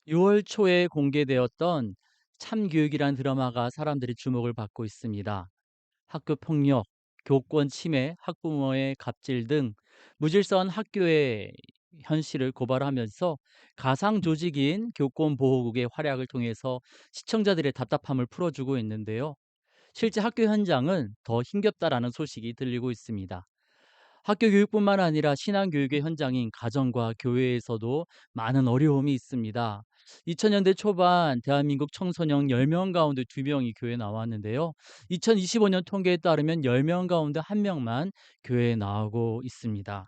6월 초에 공개되었던 참교육이란 드라마가 사람들의 주목을 받고 있습니다. 학교 폭력, 교권 침해, 학부모의 갑질 등 무질서한 학교의 현실을 고발하면서 가상 조직인 교권보호국의 활약을 통해서 시청자들의 답답함을 풀어주고 있는데요. 실제 학교 현장은 더 힘겹다라는 소식이 들리고 있습니다. 학교 교육뿐만 아니라 신앙 교육의 현장인 가정과 교회에서도 많은 어려움이 있습니다. 2000년대 초반 대한민국 청소년 10명 가운데 2명이 교회에 나왔는데요. 2025년 통계에 따르면 10명 가운데 1명만 교회에 나오고 있습니다.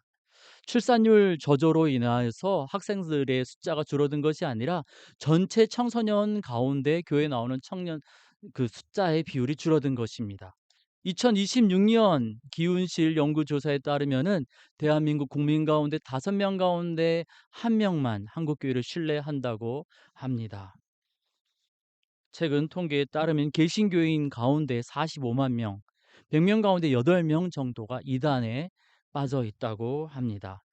출산율 저조로 인하여서 학생들의 숫자가 줄어든 것이 아니라 전체 청소년 가운데 교회에 나오는 청년 그 숫자의 비율이 줄어든 것입니다. 2026년 기훈실 연구조사에 따르면은 대한민국 국민 가운데 5명 가운데 1명만 한국교회를 신뢰한다고 합니다. 최근 통계에 따르면 개신교인 가운데 45만 명, 100명 가운데 8명 정도가 이단에 빠져 있다고 합니다.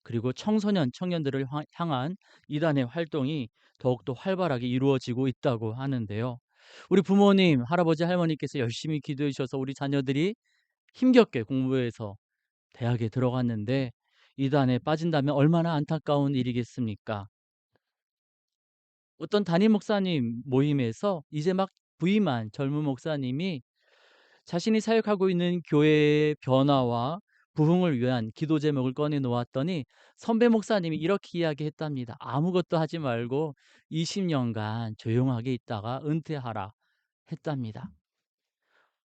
그리고 청소년, 청년들을 향한 이단의 활동이 더욱더 활발하게 이루어지고 있다고 하는데요. 우리 부모님, 할아버지, 할머니께서 열심히 기도해 주셔서 우리 자녀들이 힘겹게 공부해서 대학에 들어갔는데 이단에 빠진다면 얼마나 안타까운 일이겠습니까? 어떤 담임 목사님 모임에서 이제 막 부임한 젊은 목사님이 자신이 사역하고 있는 교회의 변화와 부흥을 위한 기도 제목을 꺼내 놓았더니 선배 목사님이 이렇게 이야기했답니다. "아무것도 하지 말고 20년간 조용하게 있다가 은퇴하라." 했답니다.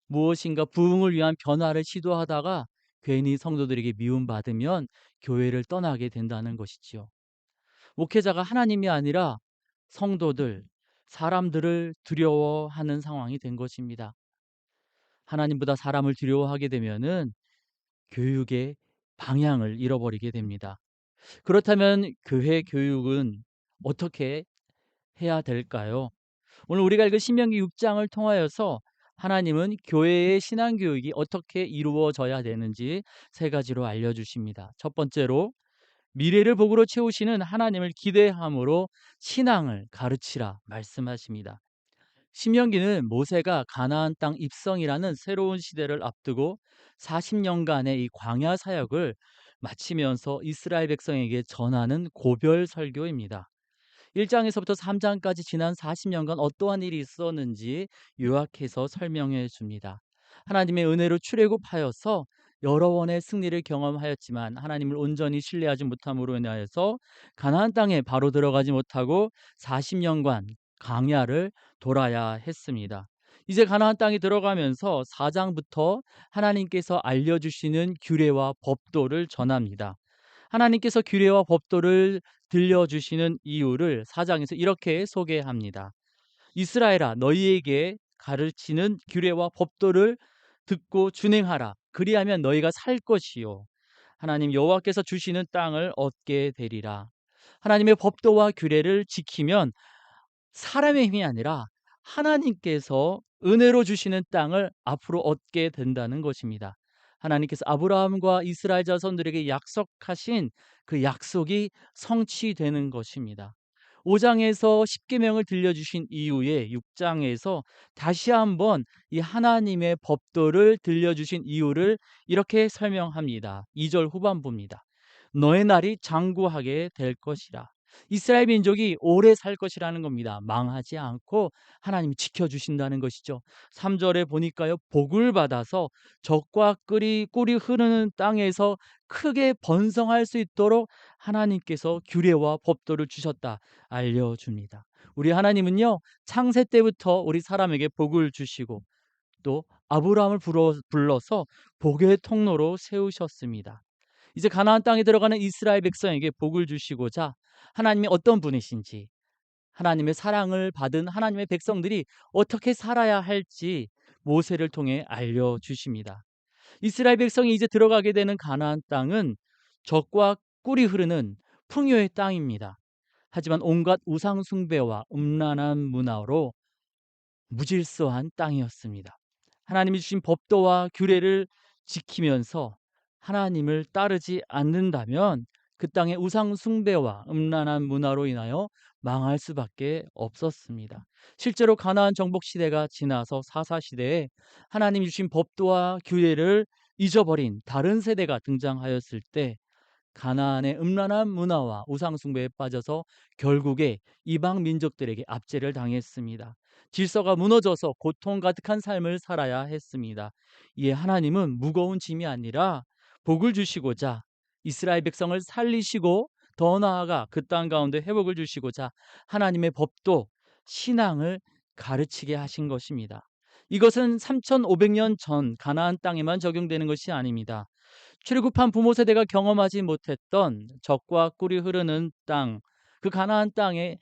무엇인가 부흥을 위한 변화를 시도하다가 괜히 성도들에게 미움받으면 교회를 떠나게 된다는 것이지요. 목회자가 하나님이 아니라 성도들, 사람들을 두려워하는 상황이 된 것입니다. 하나님보다 사람을 두려워하게 되면은 교육의 방향을 잃어버리게 됩니다. 그렇다면 교회 교육은 어떻게 해야 될까요? 오늘 우리가 읽은 신명기 6장을 통하여서 하나님은 교회의 신앙 교육이 어떻게 이루어져야 되는지 세 가지로 알려주십니다. 첫 번째로 미래를 복으로 채우시는 하나님을 기대함으로 신앙을 가르치라 말씀하십니다. 신명기는 모세가 가나안 땅 입성이라는 새로운 시대를 앞두고 40년간의 이 광야 사역을 마치면서 이스라엘 백성에게 전하는 고별 설교입니다. 1장에서부터 3장까지 지난 40년간 어떠한 일이 있었는지 요약해서 설명해 줍니다. 하나님의 은혜로 출애굽하여서 여러 번의 승리를 경험하였지만 하나님을 온전히 신뢰하지 못함으로 인하여서 가나안 땅에 바로 들어가지 못하고 40년간 광야를 돌아야 했습니다. 이제 가나안 땅에 들어가면서 4장부터 하나님께서 알려주시는 규례와 법도를 전합니다. 하나님께서 규례와 법도를 들려주시는 이유를 4장에서 이렇게 소개합니다. 이스라엘아, 너희에게 가르치는 규례와 법도를 듣고 준행하라. 그리하면 너희가 살 것이요 하나님 여호와께서 주시는 땅을 얻게 되리라. 하나님의 법도와 규례를 지키면 사람의 힘이 아니라 하나님께서 은혜로 주시는 땅을 앞으로 얻게 된다는 것입니다. 하나님께서 아브라함과 이스라엘 자손들에게 약속하신 그 약속이 성취되는 것입니다. 5장에서 십계명을 들려주신 이후에 6장에서 다시 한번 이 하나님의 법도를 들려주신 이유를 이렇게 설명합니다. 2절 후반부입니다. 너의 날이 장구하게 될 것이라. 이스라엘 민족이 오래 살 것이라는 겁니다. 망하지 않고 하나님이 지켜주신다는 것이죠. 3절에 보니까요, 복을 받아서 적과 꿀이 흐르는 땅에서 크게 번성할 수 있도록 하나님께서 규례와 법도를 주셨다 알려줍니다. 우리 하나님은요, 창세 때부터 우리 사람에게 복을 주시고 또 아브라함을 불러서 복의 통로로 세우셨습니다. 이제 가나안 땅에 들어가는 이스라엘 백성에게 복을 주시고자 하나님이 어떤 분이신지, 하나님의 사랑을 받은 하나님의 백성들이 어떻게 살아야 할지 모세를 통해 알려주십니다. 이스라엘 백성이 이제 들어가게 되는 가나안 땅은 젖과 꿀이 흐르는 풍요의 땅입니다. 하지만 온갖 우상 숭배와 음란한 문화로 무질서한 땅이었습니다. 하나님이 주신 법도와 규례를 지키면서 하나님을 따르지 않는다면 그 땅의 우상 숭배와 음란한 문화로 인하여 망할 수밖에 없었습니다. 실제로 가나안 정복 시대가 지나서 사사 시대에 하나님 주신 법도와 규례를 잊어버린 다른 세대가 등장하였을 때 가나안의 음란한 문화와 우상 숭배에 빠져서 결국에 이방 민족들에게 압제를 당했습니다. 질서가 무너져서 고통 가득한 삶을 살아야 했습니다. 이에 하나님은 무거운 짐이 아니라 복을 주시고자 이스라엘 백성을 살리시고 더 나아가 그 땅 가운데 회복을 주시고자 하나님의 법도 신앙을 가르치게 하신 것입니다. 이것은 3,500년 전 가나안 땅에만 적용되는 것이 아닙니다. 출애굽한 부모 세대가 경험하지 못했던 적과 꿀이 흐르는 땅, 그 가나안 땅에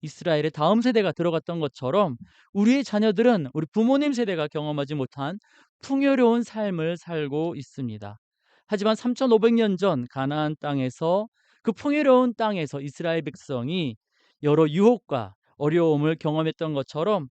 이스라엘의 다음 세대가 들어갔던 것처럼 우리의 자녀들은 우리 부모님 세대가 경험하지 못한 풍요로운 삶을 살고 있습니다. 하지만 3,500년 전 가나안 땅에서, 그 풍요로운 땅에서 이스라엘 백성이 여러 유혹과 어려움을 경험했던 것처럼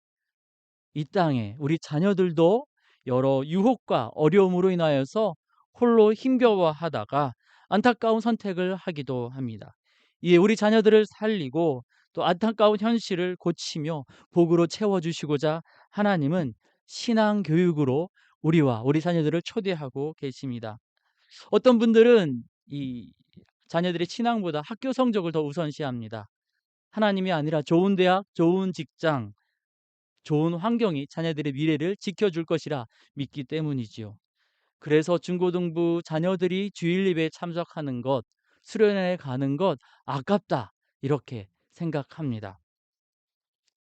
이 땅에 우리 자녀들도 여러 유혹과 어려움으로 인하여서 홀로 힘겨워하다가 안타까운 선택을 하기도 합니다. 이에 우리 자녀들을 살리고 또 안타까운 현실을 고치며 복으로 채워주시고자 하나님은 신앙 교육으로 우리와 우리 자녀들을 초대하고 계십니다. 어떤 분들은 이 자녀들의 신앙보다 학교 성적을 더 우선시합니다. 하나님이 아니라 좋은 대학, 좋은 직장, 좋은 환경이 자녀들의 미래를 지켜줄 것이라 믿기 때문이지요. 그래서 중고등부 자녀들이 주일 예배에 참석하는 것, 수련회에 가는 것 아깝다, 이렇게 생각합니다.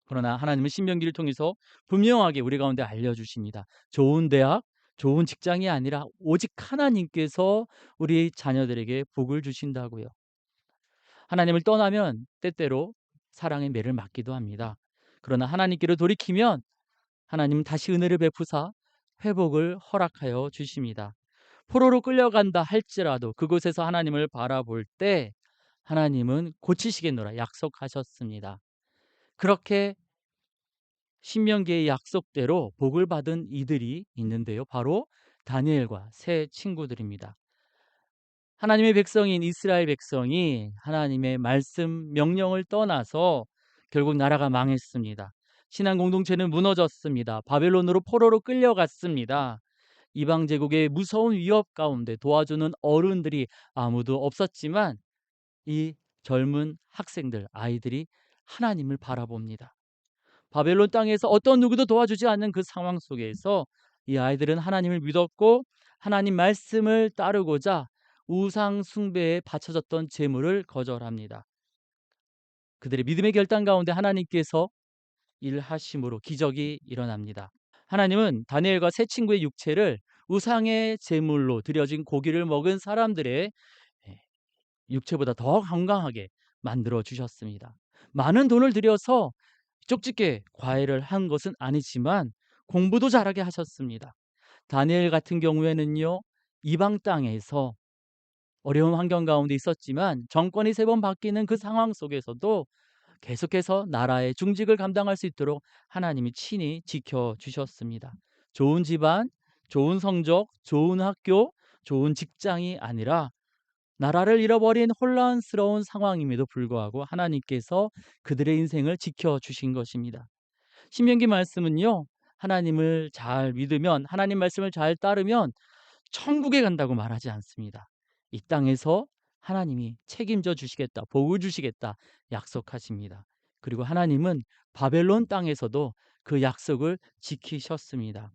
그러나 하나님은 신명기를 통해서 분명하게 우리 가운데 알려주십니다. 좋은 대학, 좋은 직장이 아니라 오직 하나님께서 우리 자녀들에게 복을 주신다고요. 하나님을 떠나면 때때로 사랑의 매를 맞기도 합니다. 그러나 하나님께로 돌이키면 하나님은 다시 은혜를 베푸사 회복을 허락하여 주십니다. 포로로 끌려간다 할지라도 그곳에서 하나님을 바라볼 때 하나님은 고치시겠노라 약속하셨습니다. 그렇게 신명기의 약속대로 복을 받은 이들이 있는데요. 바로 다니엘과 세 친구들입니다. 하나님의 백성인 이스라엘 백성이 하나님의 말씀, 명령을 떠나서 결국 나라가 망했습니다. 신앙 공동체는 무너졌습니다. 바벨론으로 포로로 끌려갔습니다. 이방 제국의 무서운 위협 가운데 도와주는 어른들이 아무도 없었지만 이 젊은 학생들, 아이들이 하나님을 바라봅니다. 바벨론 땅에서 어떤 누구도 도와주지 않는 그 상황 속에서 이 아이들은 하나님을 믿었고 하나님 말씀을 따르고자 우상 숭배에 바쳐졌던 재물을 거절합니다. 그들의 믿음의 결단 가운데 하나님께서 일하심으로 기적이 일어납니다. 하나님은 다니엘과 세 친구의 육체를 우상의 제물로 드려진 고기를 먹은 사람들의 육체보다 더 건강하게 만들어 주셨습니다. 많은 돈을 들여서 쪽집게 과외를 한 것은 아니지만 공부도 잘하게 하셨습니다. 다니엘 같은 경우에는요, 이방 땅에서 어려운 환경 가운데 있었지만 정권이 세 번 바뀌는 그 상황 속에서도 계속해서 나라의 중직을 감당할 수 있도록 하나님이 친히 지켜주셨습니다. 좋은 집안, 좋은 성적, 좋은 학교, 좋은 직장이 아니라 나라를 잃어버린 혼란스러운 상황임에도 불구하고 하나님께서 그들의 인생을 지켜주신 것입니다. 신명기 말씀은요, 하나님을 잘 믿으면, 하나님 말씀을 잘 따르면 천국에 간다고 말하지 않습니다. 이 땅에서 하나님이 책임져 주시겠다, 복을 주시겠다 약속하십니다. 그리고 하나님은 바벨론 땅에서도 그 약속을 지키셨습니다.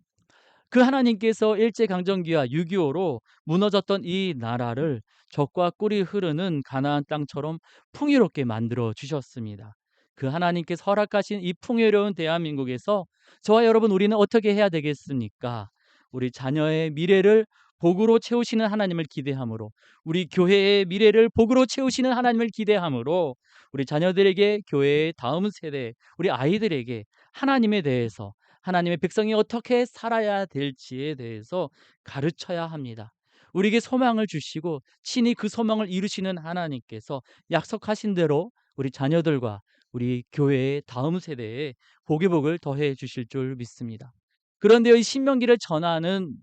그 하나님께서 일제강점기와 6.25로 무너졌던 이 나라를 젖과 꿀이 흐르는 가나안 땅처럼 풍요롭게 만들어 주셨습니다. 그 하나님께서 허락하신 이 풍요로운 대한민국에서 저와 여러분, 우리는 어떻게 해야 되겠습니까? 우리 자녀의 미래를 복으로 채우시는 하나님을 기대함으로, 우리 교회의 미래를 복으로 채우시는 하나님을 기대함으로, 우리 자녀들에게, 교회의 다음 세대, 우리 아이들에게 하나님에 대해서, 하나님의 백성이 어떻게 살아야 될지에 대해서 가르쳐야 합니다. 우리에게 소망을 주시고 친히 그 소망을 이루시는 하나님께서 약속하신 대로 우리 자녀들과 우리 교회의 다음 세대에 복의 복을 더해 주실 줄 믿습니다. 그런데 이 신명기를 전하는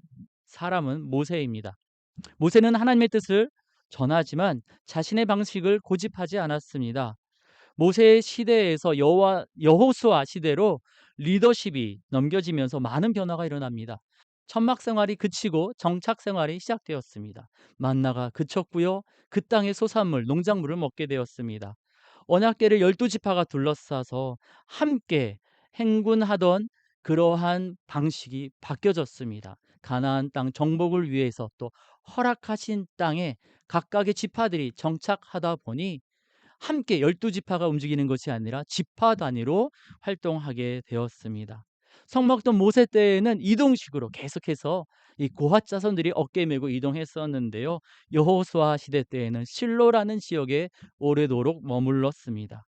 사람은 모세입니다. 모세는 하나님의 뜻을 전하지만 자신의 방식을 고집하지 않았습니다. 모세 시대에서 여호수아 시대로 리더십이 넘겨지면서 많은 변화가 일어납니다. 천막 생활이 그치고 정착 생활이 시작되었습니다. 만나가 그쳤고요. 그 땅의 소산물, 농작물을 먹게 되었습니다. 언약궤를 12지파가 둘러싸서 함께 행군하던 그러한 방식이 바뀌어졌습니다. 가나안 땅 정복을 위해서 또 허락하신 땅에 각각의 지파들이 정착하다 보니 함께 12지파가 움직이는 것이 아니라 지파 단위로 활동하게 되었습니다. 성막도 모세 때에는 이동식으로 계속해서 이 고핫 자손들이 어깨 메고 이동했었는데요. 여호수아 시대 때에는 실로라는 지역에 오래도록 머물렀습니다.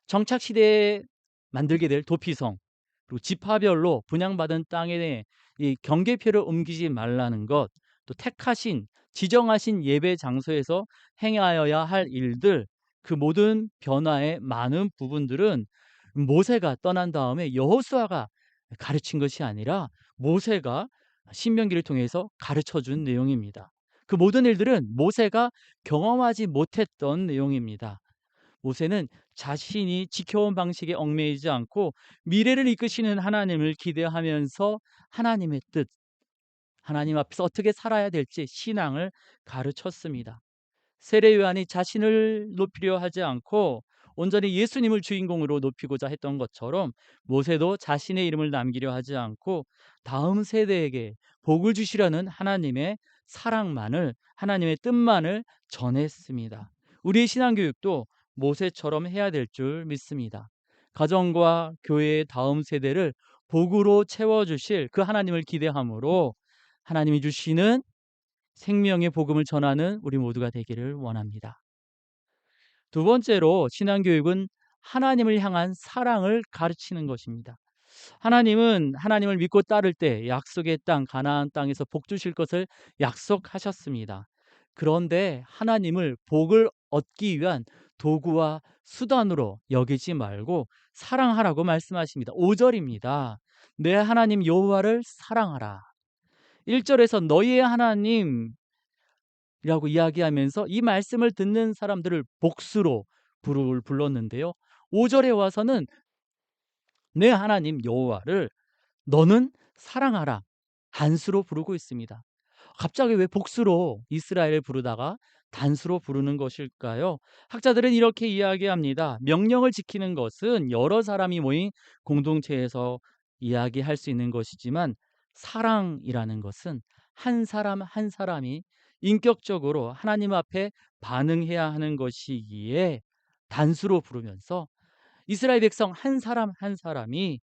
정착 시대에 만들게 될 도피성, 그리고 지파별로 분양받은 땅에 이 경계표를 옮기지 말라는 것, 또 택하신 지정하신 예배 장소에서 행하여야 할 일들, 그 모든 변화의 많은 부분들은 모세가 떠난 다음에 여호수아가 가르친 것이 아니라 모세가 신명기를 통해서 가르쳐 준 내용입니다. 그 모든 일들은 모세가 경험하지 못했던 내용입니다. 모세는 자신이 지켜온 방식에 얽매이지 않고 미래를 이끄시는 하나님을 기대하면서 하나님의 뜻, 하나님 앞에서 어떻게 살아야 될지 신앙을 가르쳤습니다. 세례 요한이 자신을 높이려 하지 않고 온전히 예수님을 주인공으로 높이고자 했던 것처럼 모세도 자신의 이름을 남기려 하지 않고 다음 세대에게 복을 주시려는 하나님의 사랑만을, 하나님의 뜻만을 전했습니다. 우리의 신앙교육도 모세처럼 해야 될 줄 믿습니다. 가정과 교회의 다음 세대를 복으로 채워주실 그 하나님을 기대함으로 하나님이 주시는 생명의 복음을 전하는 우리 모두가 되기를 원합니다. 두 번째로 신앙교육은 하나님을 향한 사랑을 가르치는 것입니다. 하나님은 하나님을 믿고 따를 때 약속의 땅 가나안 땅에서 복 주실 것을 약속하셨습니다. 그런데 하나님을 복을 얻기 위한 도구와 수단으로 여기지 말고 사랑하라고 말씀하십니다. 5절입니다. 내 하나님 여호와를 사랑하라. 1절에서 너희의 하나님 이라고 이야기하면서 이 말씀을 듣는 사람들을 복수로 불렀는데요. 5절에 와서는 내 하나님 여호와를 너는 사랑하라 단수로 부르고 있습니다. 갑자기 왜 복수로 이스라엘을 부르다가 단수로 부르는 것일까요? 학자들은 이렇게 이야기합니다. 명령을 지키는 것은 여러 사람이 모인 공동체에서 이야기할 수 있는 것이지만 사랑이라는 것은 한 사람 한 사람이 인격적으로 하나님 앞에 반응해야 하는 것이기에 단수로 부르면서 이스라엘 백성 한 사람 한 사람이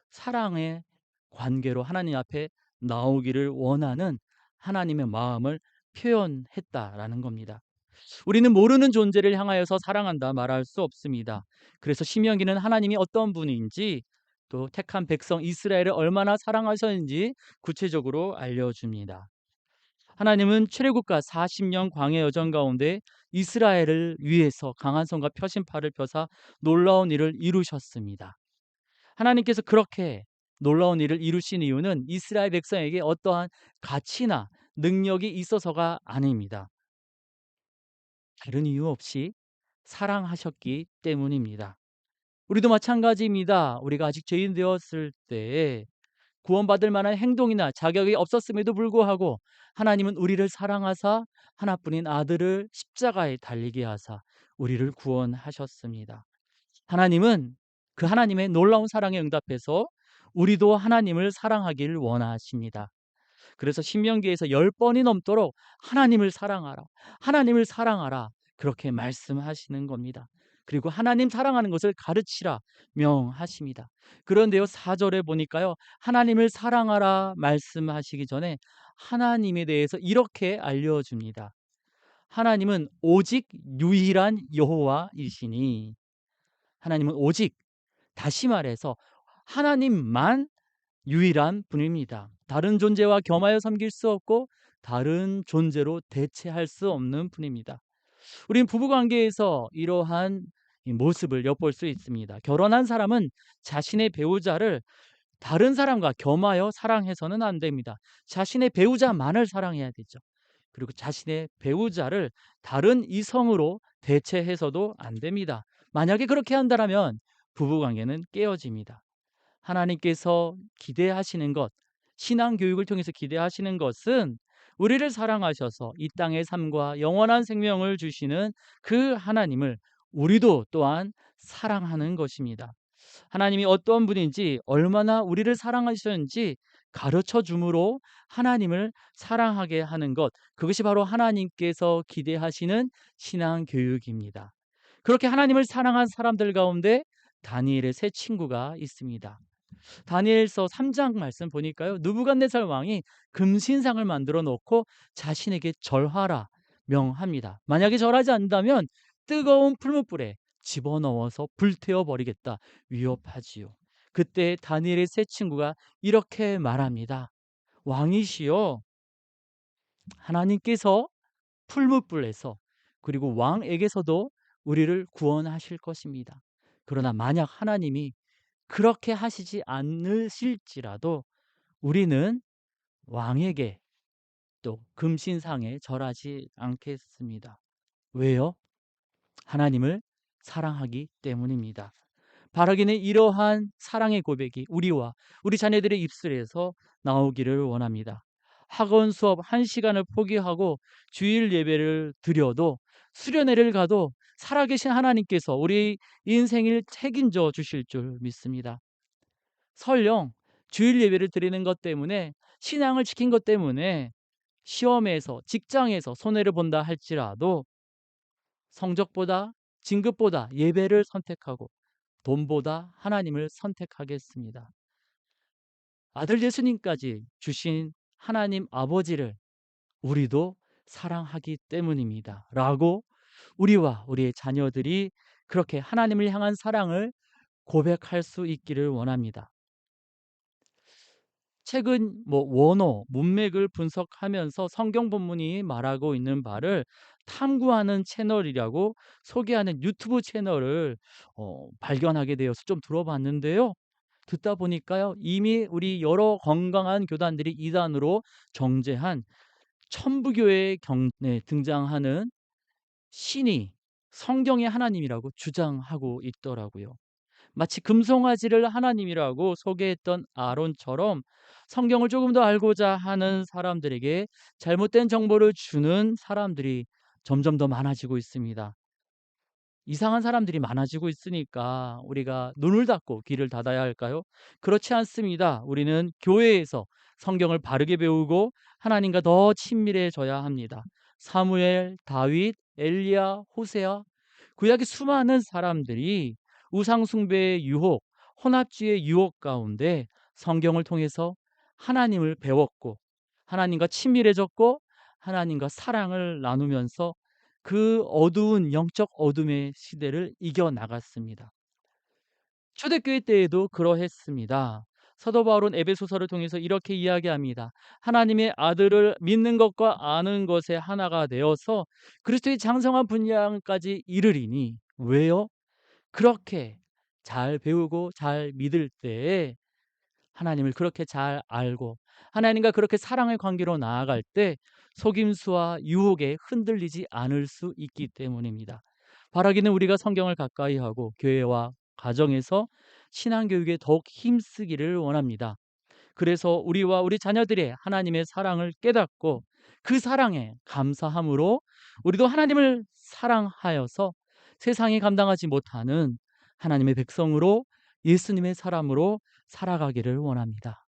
사랑의 관계로 하나님 앞에 나오기를 원하는 하나님의 마음을 표현했다라는 겁니다. 우리는 모르는 존재를 향하여서 사랑한다 말할 수 없습니다. 그래서 신명기는 하나님이 어떤 분인지 또 택한 백성 이스라엘을 얼마나 사랑하셨는지 구체적으로 알려줍니다. 하나님은 출애굽과 40년 광야 여정 가운데 이스라엘을 위해서 강한 손과 펴신 팔을 펴사 놀라운 일을 이루셨습니다. 하나님께서 그렇게 놀라운 일을 이루신 이유는 이스라엘 백성에게 어떠한 가치나 능력이 있어서가 아닙니다. 다른 이유 없이 사랑하셨기 때문입니다. 우리도 마찬가지입니다. 우리가 아직 죄인 되었을 때 구원받을 만한 행동이나 자격이 없었음에도 불구하고 하나님은 우리를 사랑하사 하나뿐인 아들을 십자가에 달리게 하사 우리를 구원하셨습니다. 하나님은 그 하나님의 놀라운 사랑에 응답해서 우리도 하나님을 사랑하기를 원하십니다. 그래서 신명기에서 10번이 넘도록 하나님을 사랑하라, 하나님을 사랑하라 그렇게 말씀하시는 겁니다. 그리고 하나님 사랑하는 것을 가르치라 명하십니다. 그런데요 4절에 보니까요 하나님을 사랑하라 말씀하시기 전에 하나님에 대해서 이렇게 알려줍니다. 하나님은 오직 유일한 여호와이시니, 하나님은 오직, 다시 말해서 하나님만 유일한 분입니다. 다른 존재와 겸하여 섬길 수 없고 다른 존재로 대체할 수 없는 분입니다. 우린 부부관계에서 이러한 이 모습을 엿볼 수 있습니다. 결혼한 사람은 자신의 배우자를 다른 사람과 겸하여 사랑해서는 안 됩니다. 자신의 배우자만을 사랑해야 되죠. 그리고 자신의 배우자를 다른 이성으로 대체해서도 안 됩니다. 만약에 그렇게 한다면 부부관계는 깨어집니다. 하나님께서 기대하시는 것, 신앙 교육을 통해서 기대하시는 것은 우리를 사랑하셔서 이 땅의 삶과 영원한 생명을 주시는 그 하나님을 우리도 또한 사랑하는 것입니다. 하나님이 어떤 분인지, 얼마나 우리를 사랑하셨는지 가르쳐 줌으로 하나님을 사랑하게 하는 것, 그것이 바로 하나님께서 기대하시는 신앙 교육입니다. 그렇게 하나님을 사랑한 사람들 가운데 다니엘의 세 친구가 있습니다. 다니엘서 3장 말씀 보니까요, 느부갓네살 왕이 금신상을 만들어 놓고 자신에게 절하라 명합니다. 만약에 절하지 않는다면 뜨거운 풀무불에 집어넣어서 불태워 버리겠다 위협하지요. 그때 다니엘의 세 친구가 이렇게 말합니다. 왕이시여, 하나님께서 풀무불에서 그리고 왕에게서도 우리를 구원하실 것입니다. 그러나 만약 하나님이 그렇게 하시지 않으실지라도 우리는 왕에게 또 금신상에 절하지 않겠습니다. 왜요? 하나님을 사랑하기 때문입니다. 바라기는 이러한 사랑의 고백이 우리와 우리 자녀들의 입술에서 나오기를 원합니다. 학원 수업 1시간을 포기하고 주일 예배를 드려도, 수련회를 가도 살아계신 하나님께서 우리 인생을 책임져 주실 줄 믿습니다. 설령 주일 예배를 드리는 것 때문에, 신앙을 지킨 것 때문에 시험에서, 직장에서 손해를 본다 할지라도 성적보다, 진급보다 예배를 선택하고 돈보다 하나님을 선택하겠습니다. 아들 예수님까지 주신 하나님 아버지를 우리도 사랑하기 때문입니다. 라고 우리와 우리의 자녀들이 그렇게 하나님을 향한 사랑을 고백할 수 있기를 원합니다. 최근 원어, 문맥을 분석하면서 성경 본문이 말하고 있는 바를 탐구하는 채널이라고 소개하는 유튜브 채널을 발견하게 되어서 좀 들어봤는데요. 듣다 보니까요, 이미 우리 여러 건강한 교단들이 이단으로 정죄한 천부교의 경에 등장하는 신이 성경의 하나님이라고 주장하고 있더라고요. 마치 금송아지를 하나님이라고 소개했던 아론처럼 성경을 조금 더 알고자 하는 사람들에게 잘못된 정보를 주는 사람들이 점점 더 많아지고 있습니다. 이상한 사람들이 많아지고 있으니까 우리가 눈을 닫고 귀를 닫아야 할까요? 그렇지 않습니다. 우리는 교회에서 성경을 바르게 배우고 하나님과 더 친밀해져야 합니다. 사무엘, 다윗, 엘리야, 호세아, 구약의 수많은 사람들이 우상숭배의 유혹, 혼합주의의 유혹 가운데 성경을 통해서 하나님을 배웠고, 하나님과 친밀해졌고, 하나님과 사랑을 나누면서 그 어두운 영적 어둠의 시대를 이겨나갔습니다. 초대교회 때에도 그러했습니다. 사도 바울은 에베소서를 통해서 이렇게 이야기합니다. 하나님의 아들을 믿는 것과 아는 것에 하나가 되어서 그리스도의 장성한 분량까지 이르리니. 왜요? 그렇게 잘 배우고 잘 믿을 때에, 하나님을 그렇게 잘 알고 하나님과 그렇게 사랑의 관계로 나아갈 때 속임수와 유혹에 흔들리지 않을 수 있기 때문입니다. 바라기는 우리가 성경을 가까이 하고 교회와 가정에서 신앙교육에 더욱 힘쓰기를 원합니다. 그래서 우리와 우리 자녀들의 하나님의 사랑을 깨닫고 그 사랑에 감사함으로 우리도 하나님을 사랑하여서 세상이 감당하지 못하는 하나님의 백성으로, 예수님의 사람으로 살아가기를 원합니다.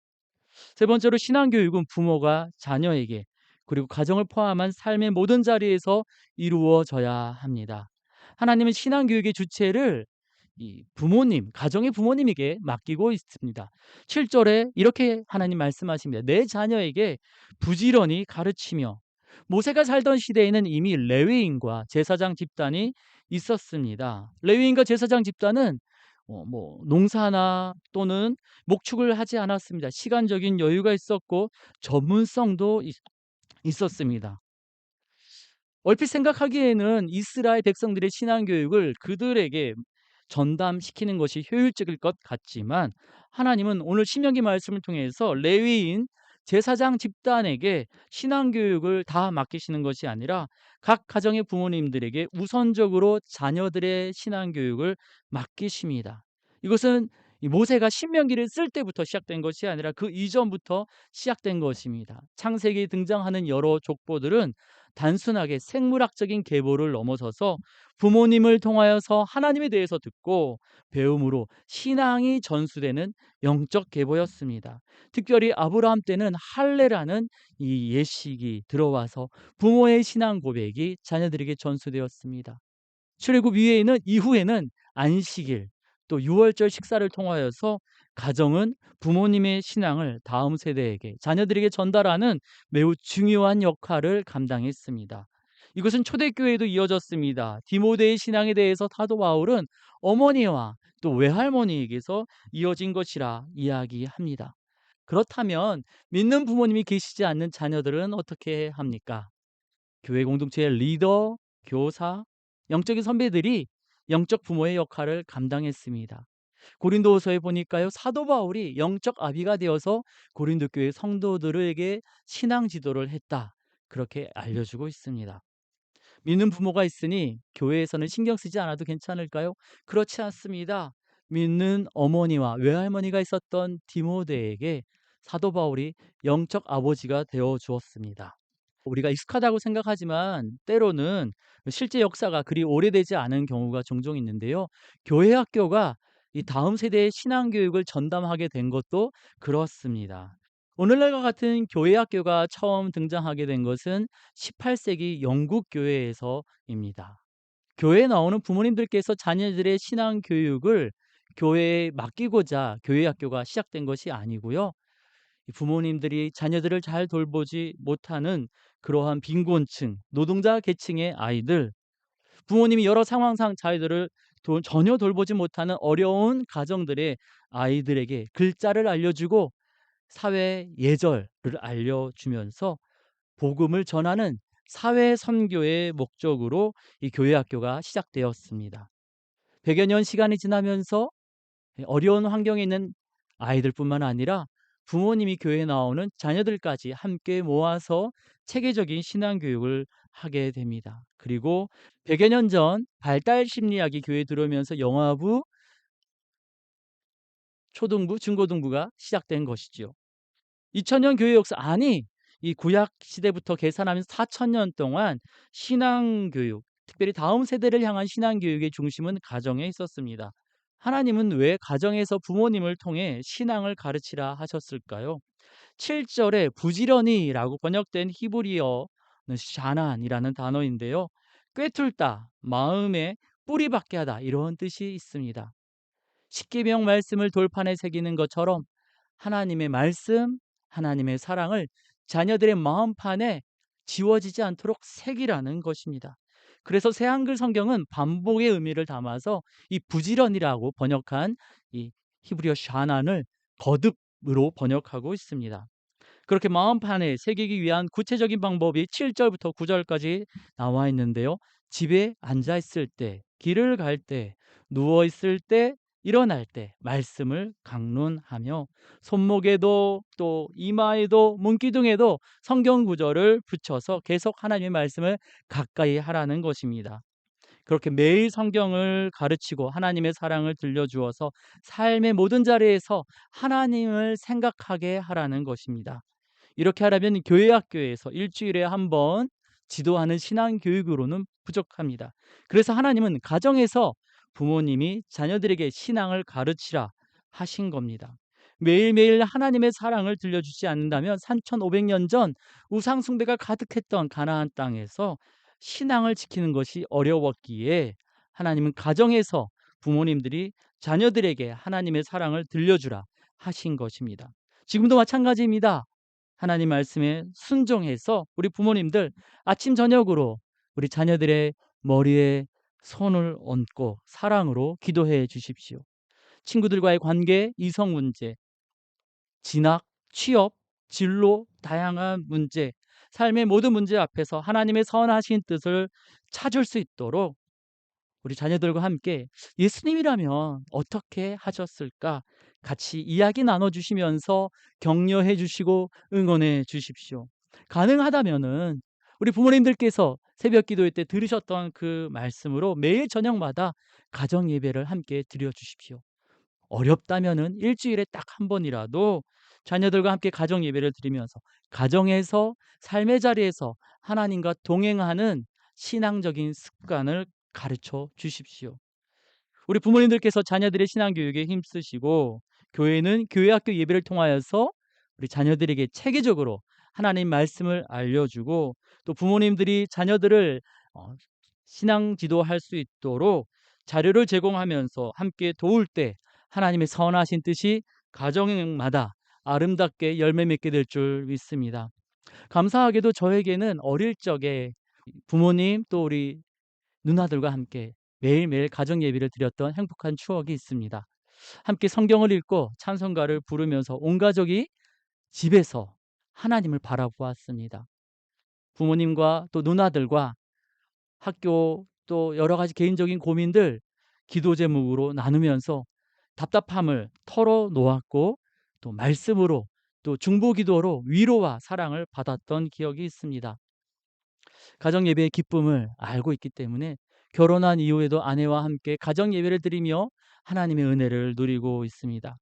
세 번째로, 신앙교육은 부모가 자녀에게, 그리고 가정을 포함한 삶의 모든 자리에서 이루어져야 합니다. 하나님은 신앙교육의 주체를 이 부모님, 가정의 부모님에게 맡기고 있습니다. 7절에 이렇게 하나님 말씀하십니다. 내 자녀에게 부지런히 가르치며. 모세가 살던 시대에는 이미 레위인과 제사장 집단이 있었습니다. 레위인과 제사장 집단은 농사나 또는 목축을 하지 않았습니다. 시간적인 여유가 있었고 전문성도 있었습니다. 얼핏 생각하기에는 이스라엘 백성들의 신앙교육을 그들에게 전담시키는 것이 효율적일 것 같지만, 하나님은 오늘 신명기 말씀을 통해서 레위인 제사장 집단에게 신앙 교육을 다 맡기시는 것이 아니라 각 가정의 부모님들에게 우선적으로 자녀들의 신앙 교육을 맡기십니다. 이것은 이 모세가 신명기를 쓸 때부터 시작된 것이 아니라 그 이전부터 시작된 것입니다. 창세기에 등장하는 여러 족보들은 단순하게 생물학적인 계보를 넘어서서 부모님을 통하여서 하나님에 대해서 듣고 배움으로 신앙이 전수되는 영적 계보였습니다. 특별히 아브라함 때는 할례라는 이 예식이 들어와서 부모의 신앙 고백이 자녀들에게 전수되었습니다. 출애굽 이후에는 안식일 또 유월절 식사를 통하여서 가정은 부모님의 신앙을 다음 세대에게 자녀들에게 전달하는 매우 중요한 역할을 감당했습니다. 이것은 초대교회에도 이어졌습니다. 디모데의 신앙에 대해서 사도 바울은 어머니와 또 외할머니에게서 이어진 것이라 이야기합니다. 그렇다면 믿는 부모님이 계시지 않는 자녀들은 어떻게 합니까? 교회 공동체의 리더, 교사, 영적인 선배들이 영적 부모의 역할을 감당했습니다. 고린도후서에 보니까요, 사도 바울이 영적 아비가 되어서 고린도 교회 성도들에게 신앙 지도를 했다. 그렇게 알려주고 있습니다. 믿는 부모가 있으니 교회에서는 신경 쓰지 않아도 괜찮을까요? 그렇지 않습니다. 믿는 어머니와 외할머니가 있었던 디모데에게 사도 바울이 영적 아버지가 되어 주었습니다. 우리가 익숙하다고 생각하지만 때로는 실제 역사가 그리 오래되지 않은 경우가 종종 있는데요. 교회 학교가 이 다음 세대의 신앙 교육을 전담하게 된 것도 그렇습니다. 오늘날과 같은 교회 학교가 처음 등장하게 된 것은 18세기 영국 교회에서입니다. 교회에 나오는 부모님들께서 자녀들의 신앙 교육을 교회에 맡기고자 교회 학교가 시작된 것이 아니고요. 부모님들이 자녀들을 잘 돌보지 못하는 그러한 빈곤층, 노동자 계층의 아이들, 부모님이 여러 상황상 자녀들을 전혀 돌보지 못하는 어려운 가정들의 아이들에게 글자를 알려주고 사회 예절을 알려주면서 복음을 전하는 사회 선교의 목적으로 이 교회 학교가 시작되었습니다. 100여 년 시간이 지나면서 어려운 환경에 있는 아이들뿐만 아니라 부모님이 교회에 나오는 자녀들까지 함께 모아서 체계적인 신앙 교육을 하게 됩니다. 그리고 100여 년 전 발달 심리학이 교회에 들어오면서 영아부, 초등부, 중고등부가 시작된 것이죠. 2000년 교회 역사 이 구약 시대부터 계산하면서 4000년 동안 신앙 교육, 특별히 다음 세대를 향한 신앙 교육의 중심은 가정에 있었습니다. 하나님은 왜 가정에서 부모님을 통해 신앙을 가르치라 하셨을까요? 7절에 부지런히라고 번역된 히브리어는 샤난이라는 단어인데요. 꿰뚫다, 마음에 뿌리 박게 하다 이런 뜻이 있습니다. 십계명 말씀을 돌판에 새기는 것처럼 하나님의 말씀, 하나님의 사랑을 자녀들의 마음판에 지워지지 않도록 새기라는 것입니다. 그래서 새한글 성경은 반복의 의미를 담아서 이 부지런이라고 번역한 이 히브리어 샤난을 거듭으로 번역하고 있습니다. 그렇게 마음판에 새기기 위한 구체적인 방법이 7절부터 9절까지 나와 있는데요. 집에 앉아 있을 때, 길을 갈 때, 누워 있을 때, 일어날 때 말씀을 강론하며 손목에도 또 이마에도 문기둥에도 성경 구절을 붙여서 계속 하나님의 말씀을 가까이 하라는 것입니다. 그렇게 매일 성경을 가르치고 하나님의 사랑을 들려주어서 삶의 모든 자리에서 하나님을 생각하게 하라는 것입니다. 이렇게 하려면 교회 학교에서 일주일에 한 번 지도하는 신앙 교육으로는 부족합니다. 그래서 하나님은 가정에서 부모님이 자녀들에게 신앙을 가르치라 하신 겁니다. 매일매일 하나님의 사랑을 들려주지 않는다면 3,500년 전 우상 숭배가 가득했던 가나안 땅에서 신앙을 지키는 것이 어려웠기에 하나님은 가정에서 부모님들이 자녀들에게 하나님의 사랑을 들려주라 하신 것입니다. 지금도 마찬가지입니다. 하나님 말씀에 순종해서 우리 부모님들 아침 저녁으로 우리 자녀들의 머리에 손을 얹고 사랑으로 기도해 주십시오. 친구들과의 관계, 이성 문제, 진학, 취업, 진로, 다양한 문제, 삶의 모든 문제 앞에서 하나님의 선하신 뜻을 찾을 수 있도록 우리 자녀들과 함께 "예수님이라면 어떻게 하셨을까?" 같이 이야기 나눠 주시면서 격려해 주시고 응원해 주십시오. 가능하다면은 우리 부모님들께서 새벽 기도회 때 들으셨던 그 말씀으로 매일 저녁마다 가정 예배를 함께 드려 주십시오. 어렵다면은 일 주일에 딱 한 번이라도 자녀들과 함께 가정 예배를 드리면서 가정에서 삶의 자리에서 하나님과 동행하는 신앙적인 습관을 가르쳐 주십시오. 우리 부모님들께서 자녀들의 신앙 교육에 힘쓰시고 교회는 교회 학교 예배를 통하여서 우리 자녀들에게 체계적으로 하나님 말씀을 알려주고 또 부모님들이 자녀들을 어, 신앙 지도할 수 있도록 자료를 제공하면서 함께 도울 때 하나님의 선하신 뜻이 가정마다 아름답게 열매 맺게 될 줄 믿습니다. 감사하게도 저에게는 어릴 적에 부모님 또 우리 누나들과 함께 매일매일 가정 예배를 드렸던 행복한 추억이 있습니다. 함께 성경을 읽고 찬송가를 부르면서 온 가족이 집에서 하나님을 바라보았습니다. 부모님과 또 누나들과 학교 또 여러 가지 개인적인 고민들 기도 제목으로 나누면서 답답함을 털어 놓았고 또 말씀으로 또 중보 기도로 위로와 사랑을 받았던 기억이 있습니다. 가정 예배의 기쁨을 알고 있기 때문에 결혼한 이후에도 아내와 함께 가정 예배를 드리며 하나님의 은혜를 누리고 있습니다.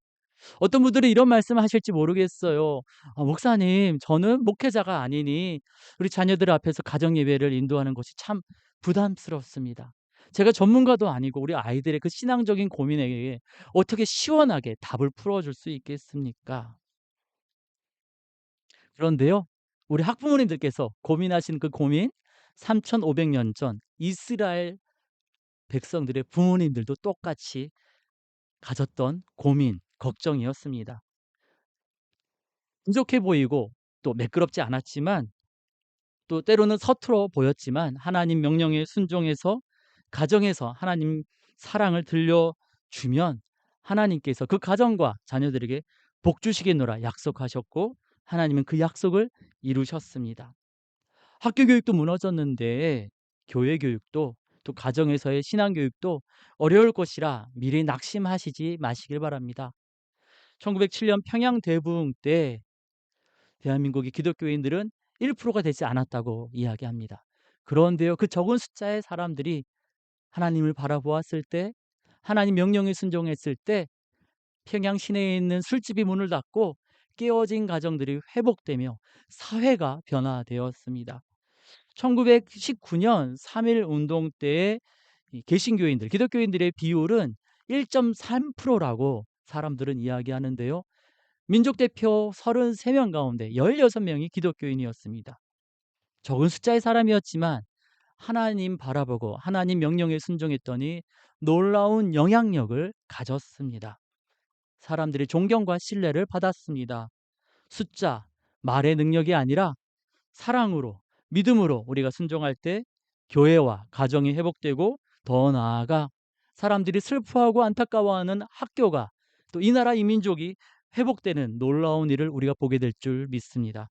어떤 분들은 이런 말씀을 하실지 모르겠어요. 목사님, 저는 목회자가 아니니 우리 자녀들 앞에서 가정 예배를 인도하는 것이 참 부담스럽습니다. 제가 전문가도 아니고 우리 아이들의 그 신앙적인 고민에 어떻게 시원하게 답을 풀어줄 수 있겠습니까? 그런데요, 우리 학부모님들께서 고민하신 그 고민 3,500년 전 이스라엘 백성들의 부모님들도 똑같이 가졌던 고민, 걱정이었습니다. 부족해 보이고 또 매끄럽지 않았지만 또 때로는 서툴어 보였지만 하나님 명령에 순종해서 가정에서 하나님 사랑을 들려주면 하나님께서 그 가정과 자녀들에게 복 주시겠노라 약속하셨고 하나님은 그 약속을 이루셨습니다. 학교 교육도 무너졌는데 교회 교육도 또 가정에서의 신앙 교육도 어려울 것이라 미리 낙심하시지 마시길 바랍니다. 1907년 평양 대부흥 때 대한민국의 기독교인들은 1%가 되지 않았다고 이야기합니다. 그런데요, 그 적은 숫자의 사람들이 하나님을 바라보았을 때, 하나님 명령에 순종했을 때 평양 시내에 있는 술집이 문을 닫고 깨어진 가정들이 회복되며 사회가 변화되었습니다. 1919년 3.1 운동 때의 개신교인들, 기독교인들의 비율은 1.3%라고 사람들은 이야기하는데요. 민족 대표 33명 가운데 16명이 기독교인이었습니다. 적은 숫자의 사람이었지만 하나님 바라보고 하나님 명령에 순종했더니 놀라운 영향력을 가졌습니다. 사람들이 존경과 신뢰를 받았습니다. 숫자, 말의 능력이 아니라 사랑으로, 믿음으로 우리가 순종할 때 교회와 가정이 회복되고 더 나아가 사람들이 슬퍼하고 안타까워하는 학교가 또 이 나라 이 민족이 회복되는 놀라운 일을 우리가 보게 될 줄 믿습니다.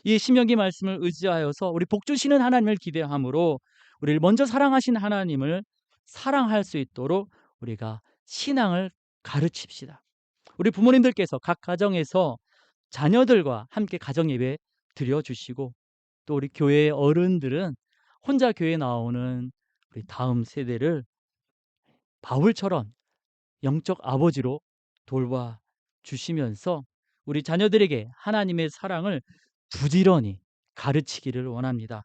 이 신명기 말씀을 의지하여서 우리 복 주시는 하나님을 기대함으로 우리를 먼저 사랑하신 하나님을 사랑할 수 있도록 우리가 신앙을 가르칩시다. 우리 부모님들께서 각 가정에서 자녀들과 함께 가정 예배 드려 주시고 또 우리 교회의 어른들은 혼자 교회 나오는 우리 다음 세대를 바울처럼 영적 아버지로 돌봐 주시면서 우리 자녀들에게 하나님의 사랑을 부지런히 가르치기를 원합니다.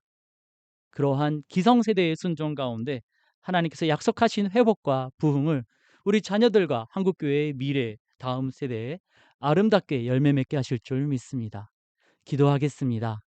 그러한 기성세대의 순종 가운데 하나님께서 약속하신 회복과 부흥을 우리 자녀들과 한국교회의 미래 다음 세대에 아름답게 열매 맺게 하실 줄 믿습니다. 기도하겠습니다.